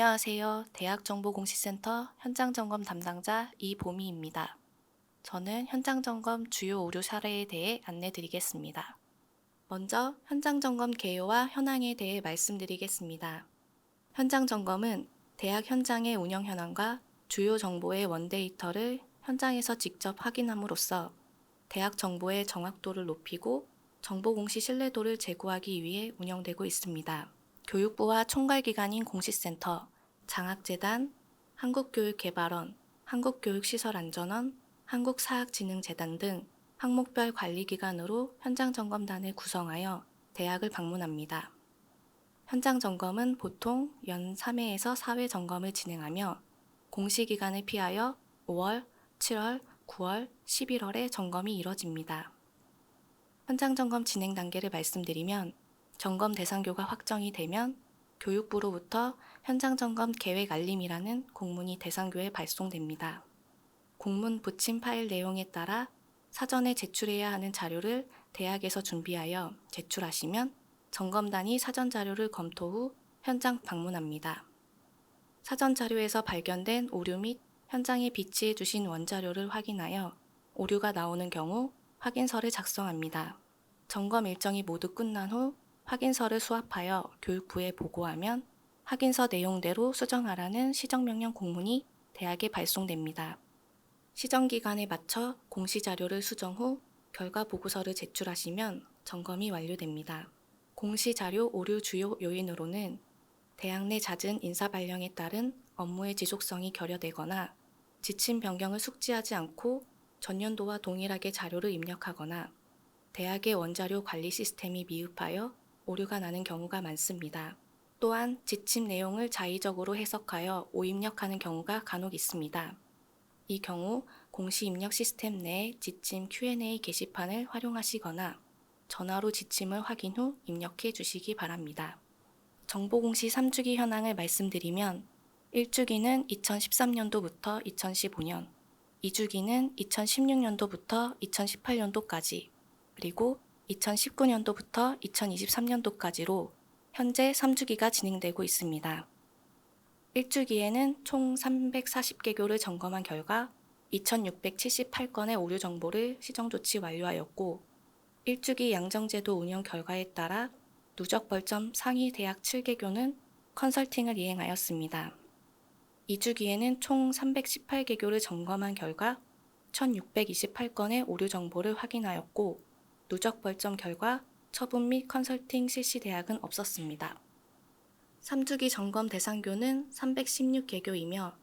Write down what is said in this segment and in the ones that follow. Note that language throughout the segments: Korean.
안녕하세요. 대학정보공시센터 현장점검 담당자 이보미입니다. 저는 현장점검 주요 오류 사례에 대해 안내드리겠습니다. 먼저 현장점검 개요와 현황에 대해 말씀드리겠습니다. 현장점검은 대학 현장의 운영 현황과 주요 정보의 원데이터를 현장에서 직접 확인함으로써 대학 정보의 정확도를 높이고 정보 공시 신뢰도를 제고하기 위해 운영되고 있습니다. 교육부와 총괄기관인 공시센터, 장학재단, 한국교육개발원, 한국교육시설안전원, 한국사학진흥재단 등 항목별 관리기관으로 현장점검단을 구성하여 대학을 방문합니다. 현장점검은 보통 연 3회에서 4회 점검을 진행하며 공시기간을 피하여 5월, 7월, 9월, 11월에 점검이 이뤄집니다. 현장점검 진행 단계를 말씀드리면 점검 대상교가 확정이 되면 교육부로부터 현장점검 계획 알림이라는 공문이 대상교에 발송됩니다. 공문 붙임 파일 내용에 따라 사전에 제출해야 하는 자료를 대학에서 준비하여 제출하시면 점검단이 사전 자료를 검토 후 현장 방문합니다. 사전 자료에서 발견된 오류 및 현장에 비치해 주신 원자료를 확인하여 오류가 나오는 경우 확인서를 작성합니다. 점검 일정이 모두 끝난 후 확인서를 수합하여 교육부에 보고하면 확인서 내용대로 수정하라는 시정명령 공문이 대학에 발송됩니다. 시정기간에 맞춰 공시자료를 수정 후 결과 보고서를 제출하시면 점검이 완료됩니다. 공시자료 오류 주요 요인으로는 대학 내 잦은 인사발령에 따른 업무의 지속성이 결여되거나 지침 변경을 숙지하지 않고 전년도와 동일하게 자료를 입력하거나 대학의 원자료 관리 시스템이 미흡하여 오류가 나는 경우가 많습니다. 또한 지침 내용을 자의적으로 해석하여 오입력하는 경우가 간혹 있습니다. 이 경우 공시 입력 시스템 내 지침 Q&A 게시판을 활용하시거나 전화로 지침을 확인 후 입력해 주시기 바랍니다. 정보공시 3주기 현황을 말씀드리면 1주기는 2013년도부터 2015년, 2주기는 2016년도부터 2018년도까지, 그리고 2019년도부터 2023년도까지로 현재 3주기가 진행되고 있습니다. 1주기에는 총 340개교를 점검한 결과 2678건의 오류 정보를 시정조치 완료하였고 1주기 양정제도 운영 결과에 따라 누적 벌점 상위 대학 7개교는 컨설팅을 이행하였습니다. 2주기에는 총 318개교를 점검한 결과 1628건의 오류 정보를 확인하였고 누적 벌점 결과 처분 및 컨설팅 실시 대학은 없었습니다. 3주기 점검 대상교는 316개교이며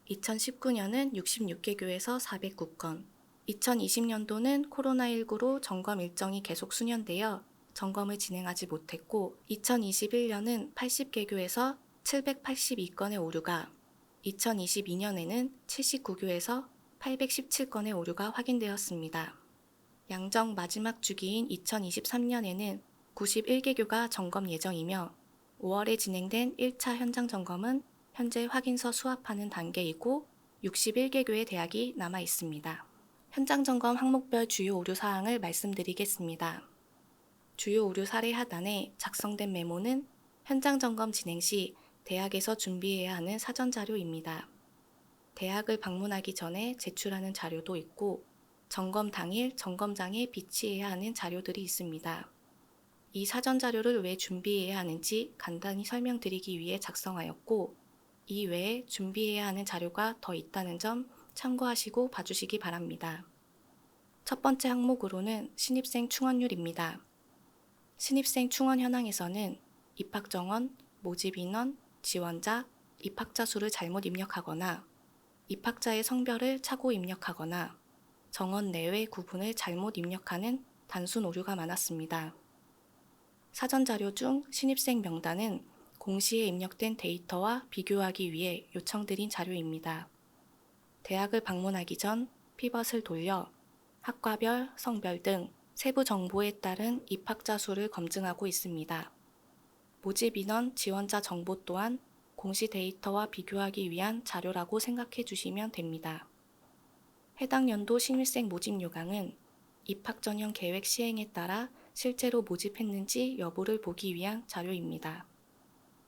2019년은 66개교에서 409건, 2020년도는 코로나19로 점검 일정이 계속 수년되어 점검을 진행하지 못했고 2021년은 80개교에서 782건의 오류가, 2022년에는 79교에서 817건의 오류가 확인되었습니다. 양정 마지막 주기인 2023년에는 91개교가 점검 예정이며 5월에 진행된 1차 현장 점검은 현재 확인서 수합하는 단계이고 61개교의 대학이 남아 있습니다. 현장 점검 항목별 주요 오류 사항을 말씀드리겠습니다. 주요 오류 사례 하단에 작성된 메모는 현장 점검 진행 시 대학에서 준비해야 하는 사전 자료입니다. 대학을 방문하기 전에 제출하는 자료도 있고 점검 당일 점검장에 비치해야 하는 자료들이 있습니다. 이 사전 자료를 왜 준비해야 하는지 간단히 설명드리기 위해 작성하였고 이 외에 준비해야 하는 자료가 더 있다는 점 참고하시고 봐주시기 바랍니다. 첫 번째 항목으로는 신입생 충원율입니다. 신입생 충원 현황에서는 입학 정원, 모집 인원, 지원자, 입학자 수를 잘못 입력하거나 입학자의 성별을 착오 입력하거나 정원 내외 구분을 잘못 입력하는 단순 오류가 많았습니다. 사전 자료 중 신입생 명단은 공시에 입력된 데이터와 비교하기 위해 요청드린 자료입니다. 대학을 방문하기 전 피벗을 돌려 학과별, 성별 등 세부 정보에 따른 입학자 수를 검증하고 있습니다. 모집 인원, 지원자 정보 또한 공시 데이터와 비교하기 위한 자료라고 생각해 주시면 됩니다. 해당 연도 신입생 모집 요강은 입학 전형 계획 시행에 따라 실제로 모집했는지 여부를 보기 위한 자료입니다.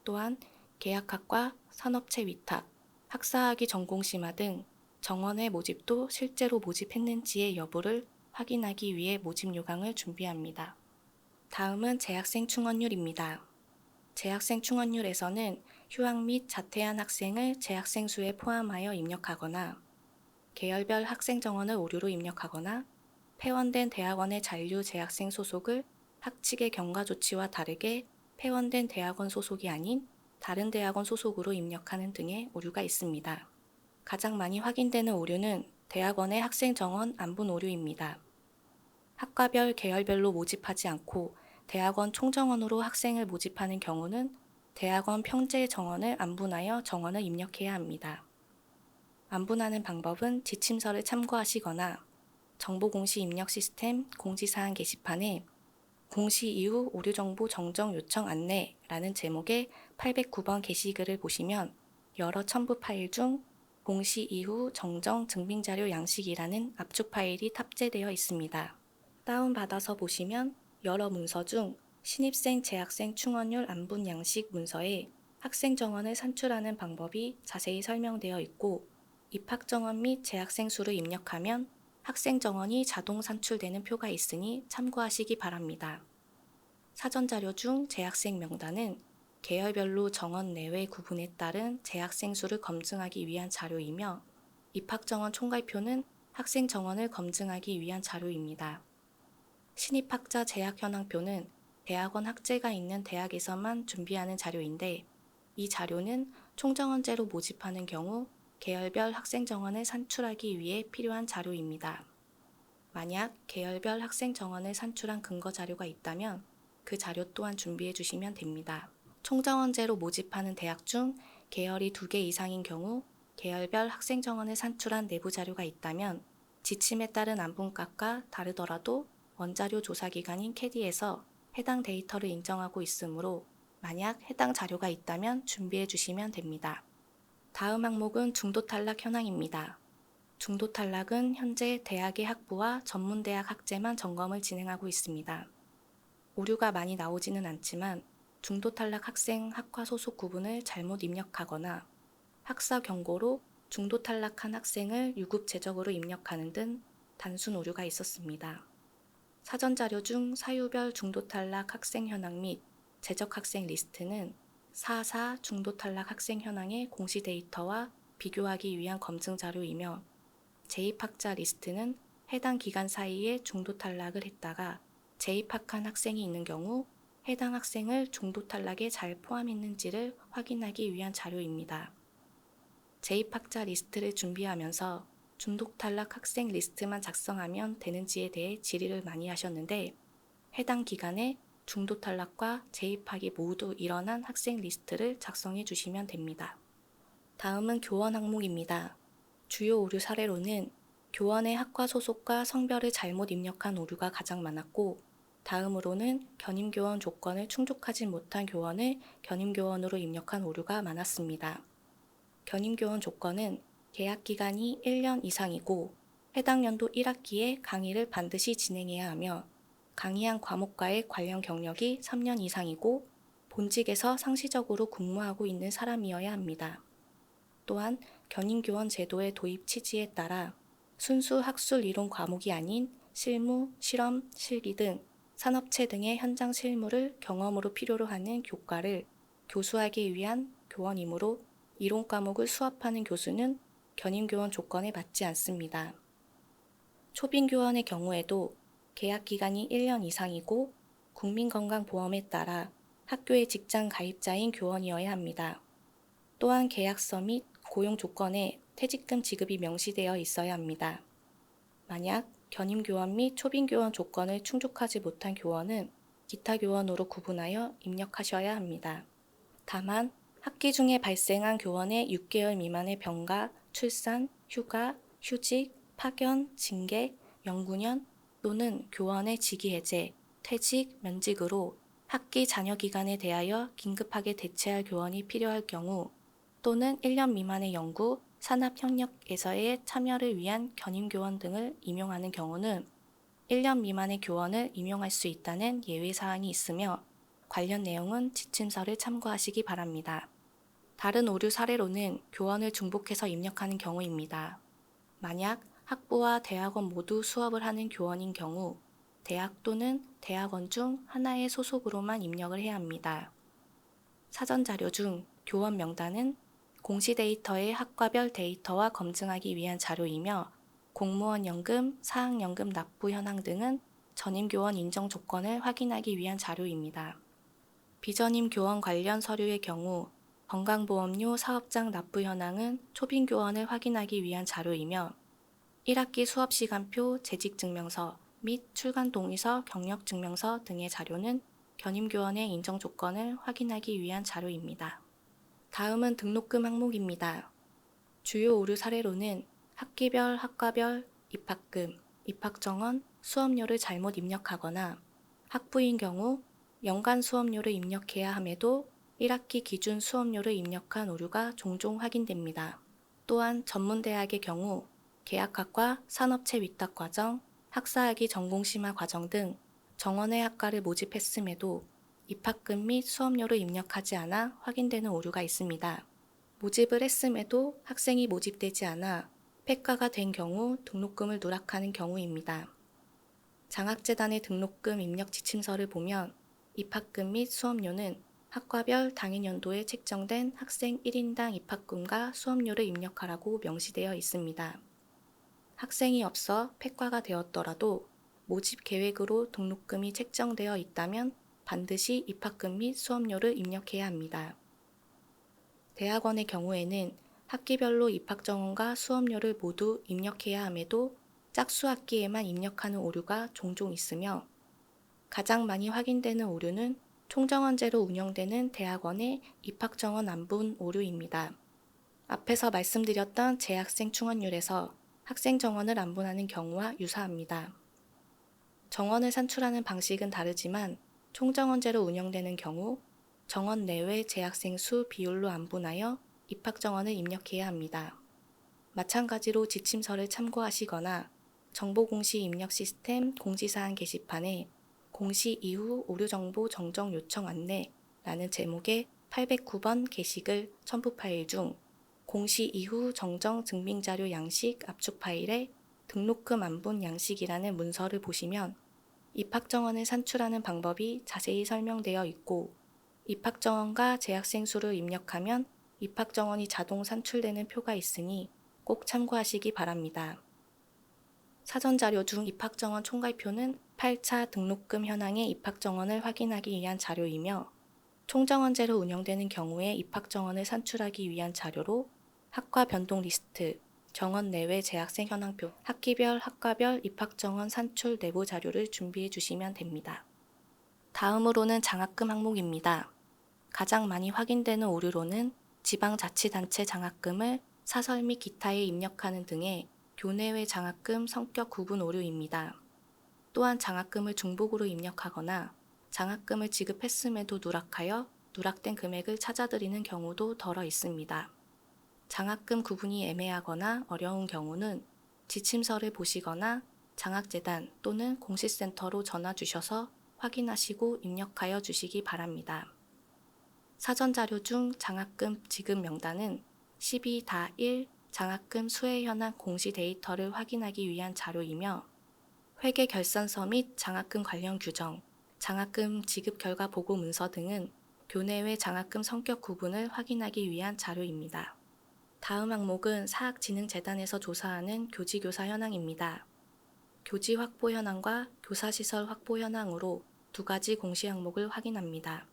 또한 계약학과 산업체 위탁, 학사학위 전공 심화 등 정원의 모집도 실제로 모집했는지의 여부를 확인하기 위해 모집 요강을 준비합니다. 다음은 재학생 충원율입니다. 재학생 충원율에서는 휴학 및 자퇴한 학생을 재학생 수에 포함하여 입력하거나 계열별 학생 정원을 오류로 입력하거나 폐원된 대학원의 잔류 재학생 소속을 학칙의 경과 조치와 다르게 폐원된 대학원 소속이 아닌 다른 대학원 소속으로 입력하는 등의 오류가 있습니다. 가장 많이 확인되는 오류는 대학원의 학생 정원 안분 오류입니다. 학과별 계열별로 모집하지 않고 대학원 총정원으로 학생을 모집하는 경우는 대학원 평제 정원을 안분하여 정원을 입력해야 합니다. 안분하는 방법은 지침서를 참고하시거나 정보공시 입력 시스템 공지사항 게시판에 공시 이후 오류정보 정정 요청 안내라는 제목의 809번 게시글을 보시면 여러 첨부 파일 중 공시 이후 정정 증빙자료 양식이라는 압축 파일이 탑재되어 있습니다. 다운받아서 보시면 여러 문서 중 신입생 재학생 충원율 안분 양식 문서에 학생 정원을 산출하는 방법이 자세히 설명되어 있고 입학 정원 및 재학생 수를 입력하면 학생 정원이 자동 산출되는 표가 있으니 참고하시기 바랍니다. 사전 자료 중 재학생 명단은 계열별로 정원 내외 구분에 따른 재학생 수를 검증하기 위한 자료이며 입학 정원 총괄표는 학생 정원을 검증하기 위한 자료입니다. 신입학자 재학 현황표는 대학원 학제가 있는 대학에서만 준비하는 자료인데 이 자료는 총정원제로 모집하는 경우 계열별 학생 정원을 산출하기 위해 필요한 자료입니다. 만약 계열별 학생 정원을 산출한 근거 자료가 있다면 그 자료 또한 준비해 주시면 됩니다. 총정원제로 모집하는 대학 중 계열이 2개 이상인 경우 계열별 학생 정원을 산출한 내부 자료가 있다면 지침에 따른 안분값과 다르더라도 원자료 조사 기관인 캐디에서 해당 데이터를 인정하고 있으므로 만약 해당 자료가 있다면 준비해 주시면 됩니다. 다음 항목은 중도 탈락 현황입니다. 중도 탈락은 현재 대학의 학부와 전문대학 학제만 점검을 진행하고 있습니다. 오류가 많이 나오지는 않지만 중도 탈락 학생 학과 소속 구분을 잘못 입력하거나 학사 경고로 중도 탈락한 학생을 유급 제적으로 입력하는 등 단순 오류가 있었습니다. 사전 자료 중 사유별 중도 탈락 학생 현황 및 제적 학생 리스트는 4.4 중도 탈락 학생 현황의 공시 데이터와 비교하기 위한 검증 자료이며 재입학자 리스트는 해당 기간 사이에 중도 탈락을 했다가 재입학한 학생이 있는 경우 해당 학생을 중도 탈락에 잘 포함했는지를 확인하기 위한 자료입니다. 재입학자 리스트를 준비하면서 중도 탈락 학생 리스트만 작성하면 되는지에 대해 질의를 많이 하셨는데 해당 기간에 중도 탈락과 재입학이 모두 일어난 학생 리스트를 작성해 주시면 됩니다. 다음은 교원 항목입니다. 주요 오류 사례로는 교원의 학과 소속과 성별을 잘못 입력한 오류가 가장 많았고 다음으로는 견임교원 조건을 충족하지 못한 교원을 견임교원으로 입력한 오류가 많았습니다. 견임교원 조건은 계약 기간이 1년 이상이고 해당 연도 1학기에 강의를 반드시 진행해야 하며 강의한 과목과의 관련 경력이 3년 이상이고 본직에서 상시적으로 근무하고 있는 사람이어야 합니다. 또한 견인교원 제도의 도입 취지에 따라 순수 학술 이론 과목이 아닌 실무, 실험, 실기 등 산업체 등의 현장 실무를 경험으로 필요로 하는 교과를 교수하기 위한 교원이므로 이론 과목을 수업하는 교수는 견인교원 조건에 맞지 않습니다. 초빙교원의 경우에도 계약 기간이 1년 이상이고 국민건강보험에 따라 학교의 직장 가입자인 교원이어야 합니다. 또한 계약서 및 고용 조건에 퇴직금 지급이 명시되어 있어야 합니다. 만약 견임교원 및 초빙교원 조건을 충족하지 못한 교원은 기타 교원으로 구분하여 입력하셔야 합니다. 다만 학기 중에 발생한 교원의 6개월 미만의 병가, 출산, 휴가, 휴직, 파견, 징계, 연구년 또는 교원의 직위 해제, 퇴직, 면직으로 학기 잔여 기간에 대하여 긴급하게 대체할 교원이 필요할 경우 또는 1년 미만의 연구, 산업협력에서의 참여를 위한 견임교원 등을 임용하는 경우는 1년 미만의 교원을 임용할 수 있다는 예외사항이 있으며 관련 내용은 지침서를 참고하시기 바랍니다. 다른 오류 사례로는 교원을 중복해서 입력하는 경우입니다. 만약 학부와 대학원 모두 수업을 하는 교원인 경우 대학 또는 대학원 중 하나의 소속으로만 입력을 해야 합니다. 사전 자료 중 교원 명단은 공시 데이터의 학과별 데이터와 검증하기 위한 자료이며 공무원 연금, 사학연금 납부 현황 등은 전임 교원 인정 조건을 확인하기 위한 자료입니다. 비전임 교원 관련 서류의 경우 건강보험료 사업장 납부 현황은 초빙 교원을 확인하기 위한 자료이며 1학기 수업시간표, 재직증명서 및 출간 동의서, 경력증명서 등의 자료는 견임 교원의 인정 조건을 확인하기 위한 자료입니다. 다음은 등록금 항목입니다. 주요 오류 사례로는 학기별, 학과별, 입학금, 입학정원, 수업료를 잘못 입력하거나 학부인 경우 연간 수업료를 입력해야 함에도 1학기 기준 수업료를 입력한 오류가 종종 확인됩니다. 또한 전문대학의 경우 계약학과, 산업체 위탁과정, 학사학위 전공심화 과정 등 정원의 학과를 모집했음에도 입학금 및 수업료를 입력하지 않아 확인되는 오류가 있습니다. 모집을 했음에도 학생이 모집되지 않아 폐과가 된 경우 등록금을 누락하는 경우입니다. 장학재단의 등록금 입력 지침서를 보면 입학금 및 수업료는 학과별 당해년도에 책정된 학생 1인당 입학금과 수업료를 입력하라고 명시되어 있습니다. 학생이 없어 폐과가 되었더라도 모집 계획으로 등록금이 책정되어 있다면 반드시 입학금 및 수업료를 입력해야 합니다. 대학원의 경우에는 학기별로 입학정원과 수업료를 모두 입력해야 함에도 짝수 학기에만 입력하는 오류가 종종 있으며 가장 많이 확인되는 오류는 총정원제로 운영되는 대학원의 입학정원 안분 오류입니다. 앞에서 말씀드렸던 재학생 충원율에서 학생 정원을 안분하는 경우와 유사합니다. 정원을 산출하는 방식은 다르지만 총정원제로 운영되는 경우 정원 내외 재학생 수 비율로 안분하여 입학 정원을 입력해야 합니다. 마찬가지로 지침서를 참고하시거나 정보공시 입력 시스템 공지사항 게시판에 공시 이후 오류정보 정정 요청 안내라는 제목의 809번 게시글 첨부 파일 중 공시 이후 정정 증빙자료 양식 압축 파일에 등록금 안분 양식이라는 문서를 보시면 입학정원을 산출하는 방법이 자세히 설명되어 있고 입학정원과 재학생 수를 입력하면 입학정원이 자동 산출되는 표가 있으니 꼭 참고하시기 바랍니다. 사전자료 중 입학정원 총괄표는 8차 등록금 현황의 입학정원을 확인하기 위한 자료이며 총정원제로 운영되는 경우에 입학정원을 산출하기 위한 자료로 학과 변동 리스트, 정원 내외 재학생 현황표, 학기별, 학과별 입학정원 산출 내부 자료를 준비해 주시면 됩니다. 다음으로는 장학금 항목입니다. 가장 많이 확인되는 오류로는 지방자치단체 장학금을 사설 및 기타에 입력하는 등의 교내외 장학금 성격 구분 오류입니다. 또한 장학금을 중복으로 입력하거나 장학금을 지급했음에도 누락하여 누락된 금액을 찾아드리는 경우도 덜어 있습니다. 장학금 구분이 애매하거나 어려운 경우는 지침서를 보시거나 장학재단 또는 공시센터로 전화 주셔서 확인하시고 입력하여 주시기 바랍니다. 사전자료 중 장학금 지급 명단은 12-1 장학금 수혜 현황 공시 데이터를 확인하기 위한 자료이며 회계 결산서 및 장학금 관련 규정, 장학금 지급 결과 보고 문서 등은 교내외 장학금 성격 구분을 확인하기 위한 자료입니다. 다음 항목은 사학진흥재단에서 조사하는 교지교사 현황입니다. 교지 확보 현황과 교사시설 확보 현황으로 두 가지 공시 항목을 확인합니다.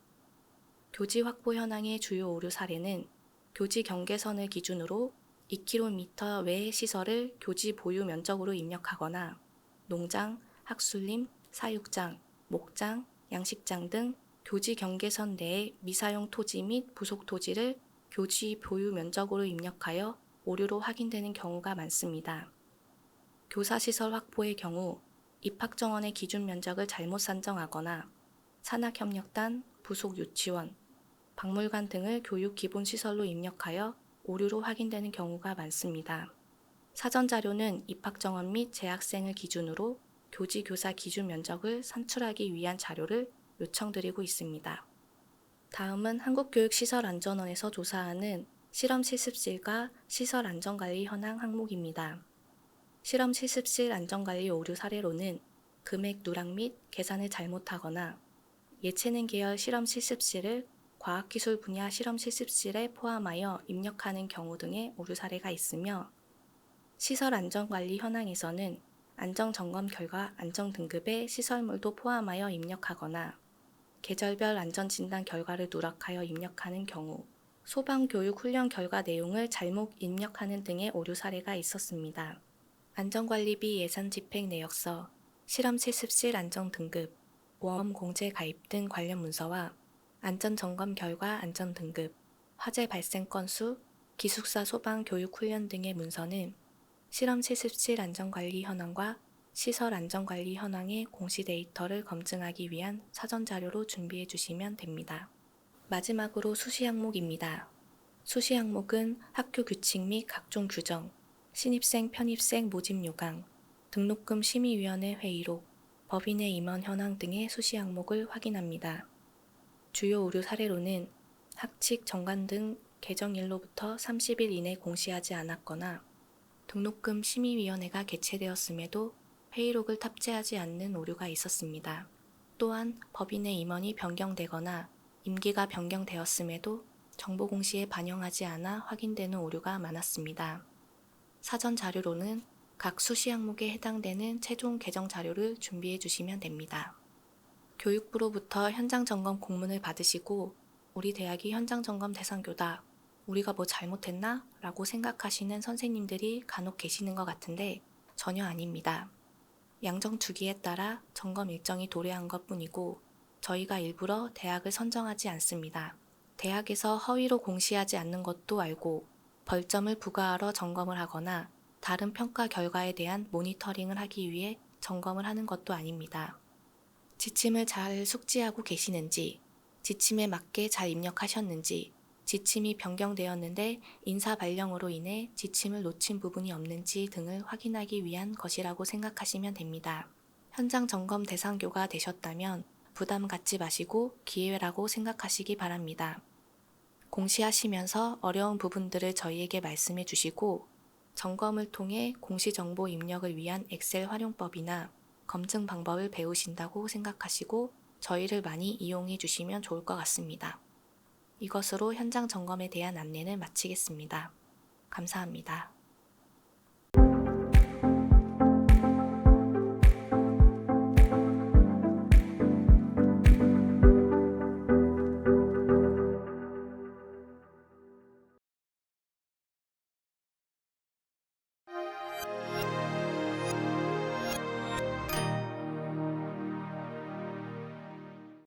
교지 확보 현황의 주요 오류 사례는 교지 경계선을 기준으로 2km 외의 시설을 교지 보유 면적으로 입력하거나 농장, 학술림, 사육장, 목장, 양식장 등 교지 경계선 내의 미사용 토지 및 부속 토지를 교지 보유 면적으로 입력하여 오류로 확인되는 경우가 많습니다. 교사시설 확보의 경우 입학정원의 기준 면적을 잘못 산정하거나 산학협력단, 부속 유치원, 박물관 등을 교육 기본시설로 입력하여 오류로 확인되는 경우가 많습니다. 사전자료는 입학정원 및 재학생을 기준으로 교지 교사 기준 면적을 산출하기 위한 자료를 요청드리고 있습니다. 다음은 한국교육시설안전원에서 조사하는 실험 실습실과 시설 안전관리 현황 항목입니다. 실험 실습실 안전관리 오류 사례로는 금액 누락 및 계산을 잘못하거나 예체능 계열 실험 실습실을 과학기술 분야 실험 실습실에 포함하여 입력하는 경우 등의 오류 사례가 있으며, 시설 안전관리 현황에서는 안전점검 결과 안전등급에 시설물도 포함하여 입력하거나 계절별 안전진단 결과를 누락하여 입력하는 경우, 소방교육훈련 결과 내용을 잘못 입력하는 등의 오류 사례가 있었습니다. 안전관리비 예산 집행 내역서, 실험 실습실 안전등급, 보험 공제 가입 등 관련 문서와 안전점검 결과 안전등급, 화재 발생 건수, 기숙사 소방 교육 훈련 등의 문서는 실험 실습실 안전관리 현황과 시설 안전관리 현황의 공시 데이터를 검증하기 위한 사전 자료로 준비해 주시면 됩니다. 마지막으로 수시 항목입니다. 수시 항목은 학교 규칙 및 각종 규정, 신입생 편입생 모집 요강, 등록금 심의위원회 회의록, 법인의 임원 현황 등의 수시 항목을 확인합니다. 주요 오류 사례로는 학칙 정관 등 개정일로부터 30일 이내 공시하지 않았거나 등록금 심의위원회가 개최되었음에도 회의록을 탑재하지 않는 오류가 있었습니다. 또한 법인의 임원이 변경되거나 임기가 변경되었음에도 정보 공시에 반영하지 않아 확인되는 오류가 많았습니다. 사전 자료로는 각 수시 항목에 해당되는 최종 개정 자료를 준비해 주시면 됩니다. 교육부로부터 현장 점검 공문을 받으시고 우리 대학이 현장 점검 대상교다, 우리가 뭐 잘못했나? 라고 생각하시는 선생님들이 간혹 계시는 것 같은데 전혀 아닙니다. 양정 주기에 따라 점검 일정이 도래한 것 뿐이고 저희가 일부러 대학을 선정하지 않습니다. 대학에서 허위로 공시하지 않는 것도 알고 벌점을 부과하러 점검을 하거나 다른 평가 결과에 대한 모니터링을 하기 위해 점검을 하는 것도 아닙니다. 지침을 잘 숙지하고 계시는지, 지침에 맞게 잘 입력하셨는지, 지침이 변경되었는데 인사 발령으로 인해 지침을 놓친 부분이 없는지 등을 확인하기 위한 것이라고 생각하시면 됩니다. 현장 점검 대상교가 되셨다면 부담 갖지 마시고 기회라고 생각하시기 바랍니다. 공시하시면서 어려운 부분들을 저희에게 말씀해 주시고 점검을 통해 공시정보 입력을 위한 엑셀 활용법이나 검증 방법을 배우신다고 생각하시고 저희를 많이 이용해 주시면 좋을 것 같습니다. 이것으로 현장 점검에 대한 안내는 마치겠습니다. 감사합니다.